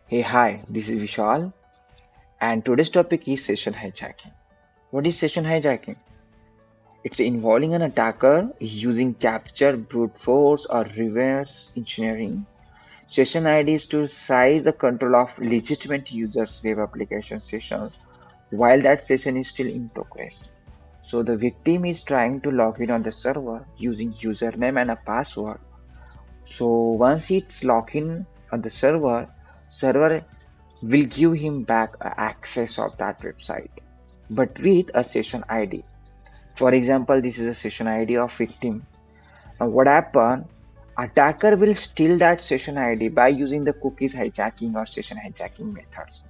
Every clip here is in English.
Hey, hi, this is Vishal, and today's topic is session hijacking. What is session hijacking? It's involving an attacker using capture, brute force, or reverse engineering session IDs to seize the control of legitimate users' web application sessions while that session is still in progress. So the victim is trying to log in on the server using username and a password. So once it's logged in on the server will give him back access of that website, but with a session ID. For example, this is a session ID of victim. Now what happened? Attacker will steal that session ID by using the cookies hijacking or session hijacking methods.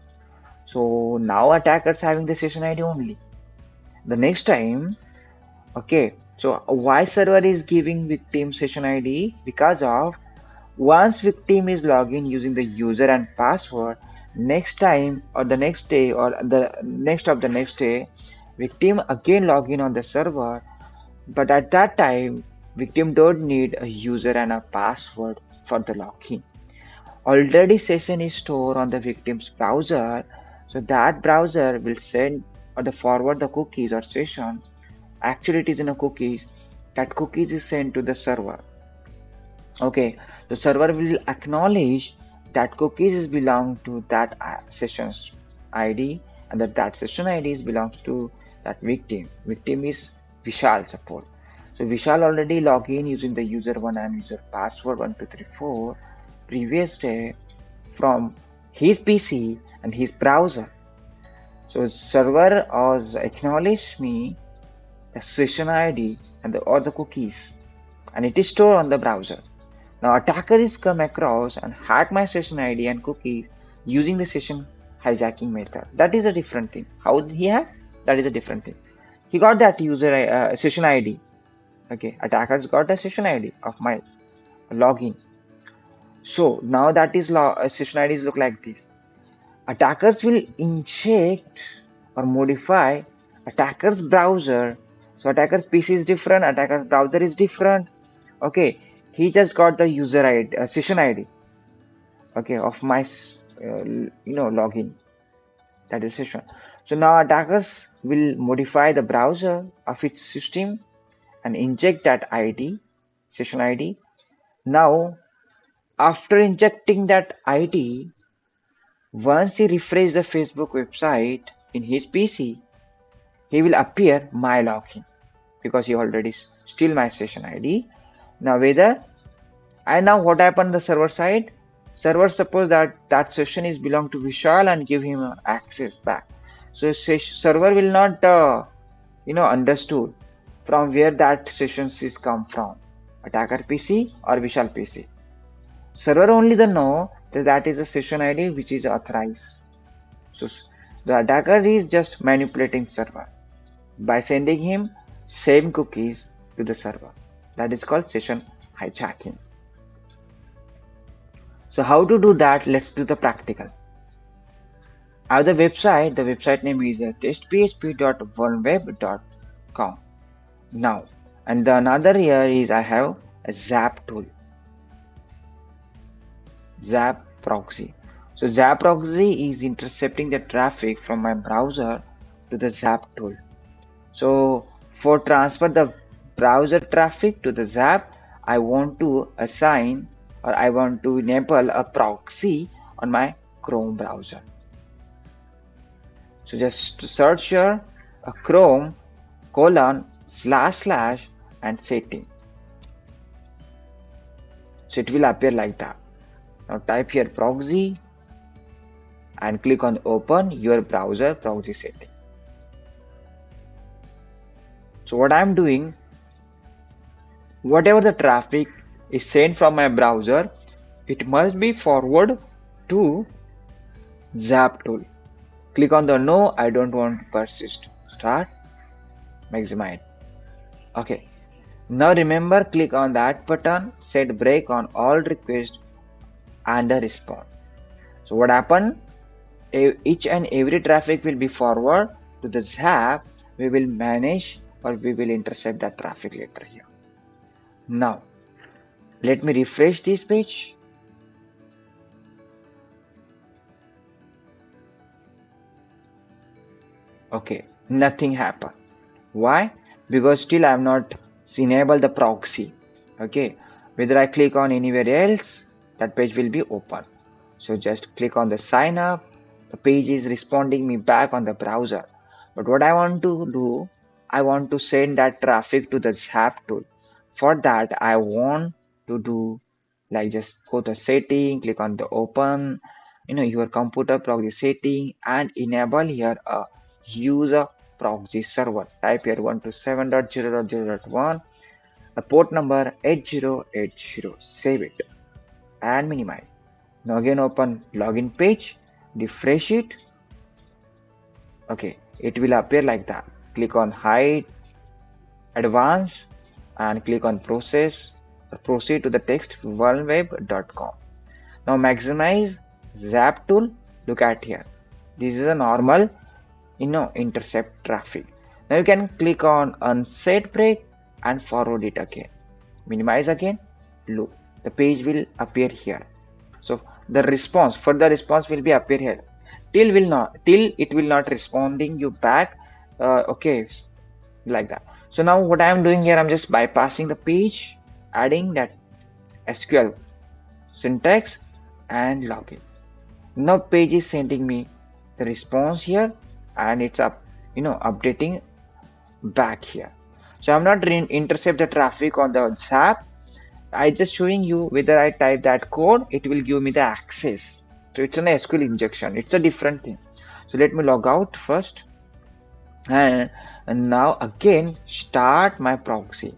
So now attackers having the session ID only. The next time, okay, so why server is giving victim session ID? Because of once victim is logging using the user and password, next time or the next day or the next of the next day, victim again log in on the server, but at that time, victim don't need a user and a password for the login. Already session is stored on the victim's browser, so that browser will send or the forward the cookies or session. Actually, it is in a cookies. That cookies is sent to the server. Okay, the server will acknowledge that cookies is belong to that session's ID and that session ID is belongs to that victim. Victim is Vishal support. So Vishal already log in using the user one and user password 1234 previous day from his PC and his browser. So server has acknowledged me the session ID and or the cookies, and it is stored on the browser. Now attacker is come across and hack my session ID and cookies using the session hijacking method. That is a different thing. How he hack? That is a different thing. He got that user session ID. Okay, attackers got the session ID of my login. So now that is session IDs look like this. Attackers will inject or modify attacker's browser. So attacker's PC is different, attacker's browser is different. Okay, he just got the user ID, session ID, okay, of my login, that is session. So now attackers will modify the browser of its system and inject that ID, session ID. Now after injecting that ID, once he refreshes the Facebook website in his PC, he will appear my login because he already steal my session ID. Now whether and now what happened on the server side? Server suppose that that session is belong to Vishal and give him access back. So server will not understood from where that sessions is come from, attacker PC or Vishal PC. Server only the know that that is a session ID which is authorized. So the attacker is just manipulating server by sending him same cookies to the server. That is called session hijacking. So how to do that? Let's do the practical. I have the website name is testphp.vulnweb.com now. And the another here is I have a Zap tool, Zap proxy. So Zap proxy is intercepting the traffic from my browser to the Zap tool. So for transfer the browser traffic to the Zap, I want to assign or I want to enable a proxy on my Chrome browser. So just search here a Chrome // and setting. So it will appear like that. Now type here proxy and click on open your browser proxy setting. So what I'm doing, whatever the traffic is sent from my browser, it must be forward to Zap tool. Click on the no, I don't want to persist. Start, maximize. Okay. Now remember, click on that button, set break on all requests and a response. So what happened? Each and every traffic will be forward to the Zap. We will manage or we will intercept that traffic later here. Now, let me refresh this page. Okay, nothing happened. Why? Because still I have not enabled the proxy. Okay, whether I click on anywhere else, that page will be open. So just click on the sign up. The page is responding me back on the browser. But what I want to do, I want to send that traffic to the Zap tool. For that, I want to do like just go to setting, click on the open, your computer proxy setting, and enable here a user proxy server. Type here 127.0.0.1, the port number 8080. Save it and minimize. Now again open login page, refresh it. Okay, it will appear like that. Click on hide, advance, and click on process. Proceed to the text vulnweb.com. Now maximize Zap tool. Look at here. This is a normal, intercept traffic. Now you can click on unset break and forward it again. Minimize again. Look, the page will appear here. So the further response will be appear here. Till it will not responding you back. Okay, like that. So now what I am doing here, I'm just bypassing the page, adding that SQL syntax and login. Now page is sending me the response here, and it's updating back here. So I'm not intercept the traffic on the Zap. I just showing you whether I type that code, it will give me the access. So it's an SQL injection. It's a different thing. So let me log out first, and now again start my proxy.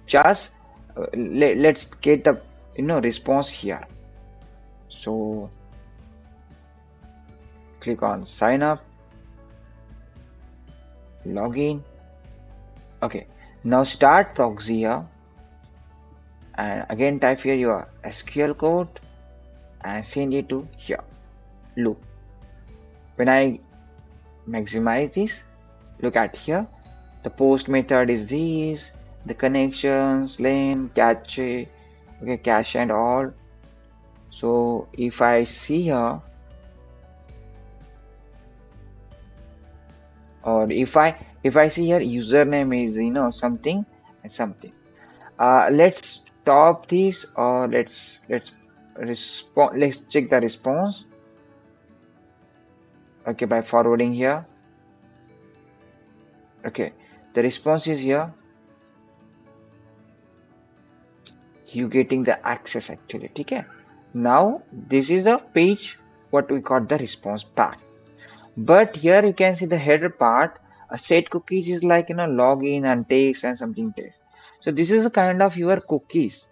Just let's get the response here. So click on sign up, login. Okay, now start proxy here, and again type here your SQL code and send it to here. Look, when I maximize this, look at here, the post method is this, the connections, lane, cache, okay, cache and all. So if I see here, or if I see here username is something and something, let's stop this, or let's check the response. Okay, by forwarding here. Okay, the response is here, you getting the access actually. Okay, now this is the page what we got the response back. But here you can see the header part, a set cookies is like login and text and something text. So this is a kind of your cookies,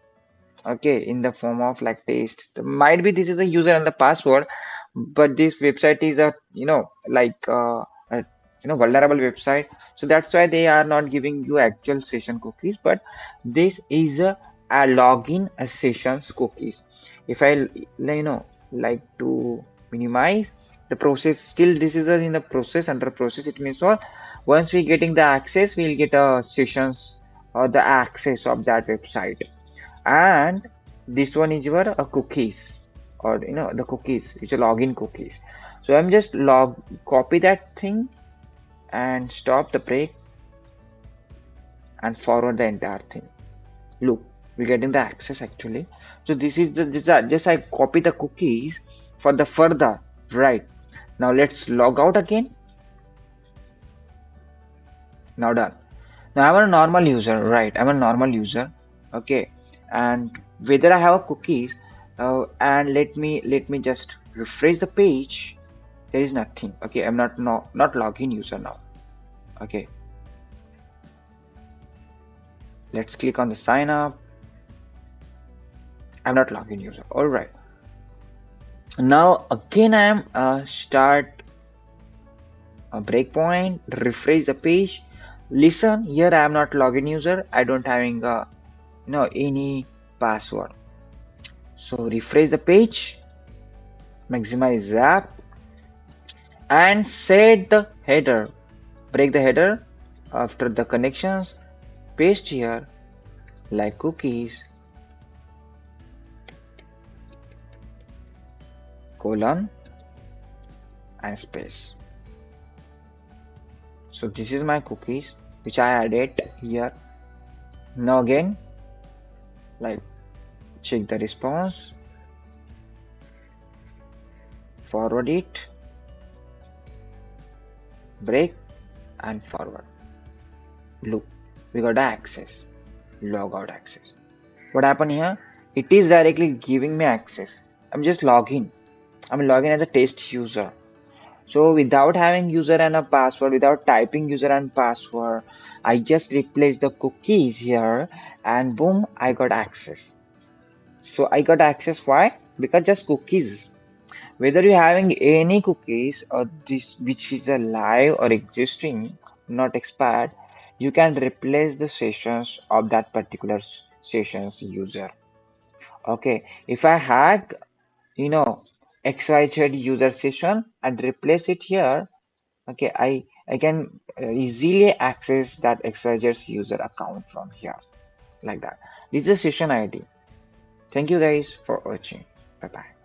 okay, in the form of like text. Might be this is the user and the password, but this website is a a vulnerable website, so that's why they are not giving you actual session cookies, but this is a login a sessions cookies. If I like to minimize the process, still this is in the process, under process, it means what, once we getting the access, we'll get a sessions or the access of that website. And this one is your cookies, or the cookies, it's a login cookies. So I'm just copy that thing and stop the break and forward the entire thing. Look, we're getting the access actually. So this is just I copy the cookies for the further, right? Now let's log out again. Now done. Now I'm a normal user, right? I'm a normal user. Okay, and whether I have a cookies, and let me just refresh the page. There is nothing. Okay, I'm not login user now. Okay, let's click on the sign up. I'm not login user. All right. Now again I am start a breakpoint, refresh the page. Listen, here I am not login user. I don't having any password. So refresh the page, maximize Zap, and set the header. Break the header after the connections. Paste here like cookies, colon, and space. So this is my cookies which I added here. Now again, like, check the response, forward it, break, and forward. Look, we got the access, logout access. What happened here? It is directly giving me access. I'm just logging. I'm logging as a test user. So without having user and a password, without typing user and password, I just replace the cookies here and boom, I got access. So I got access. Why? Because just cookies. Whether you're having any cookies or this which is a live or existing, not expired, you can replace the sessions of that particular sessions user. Okay, if I hack, you know, XYZ user session and replace it here, okay, I can easily access that XYZ user account from here, like that. This is the session ID. Thank you guys for watching. Bye bye.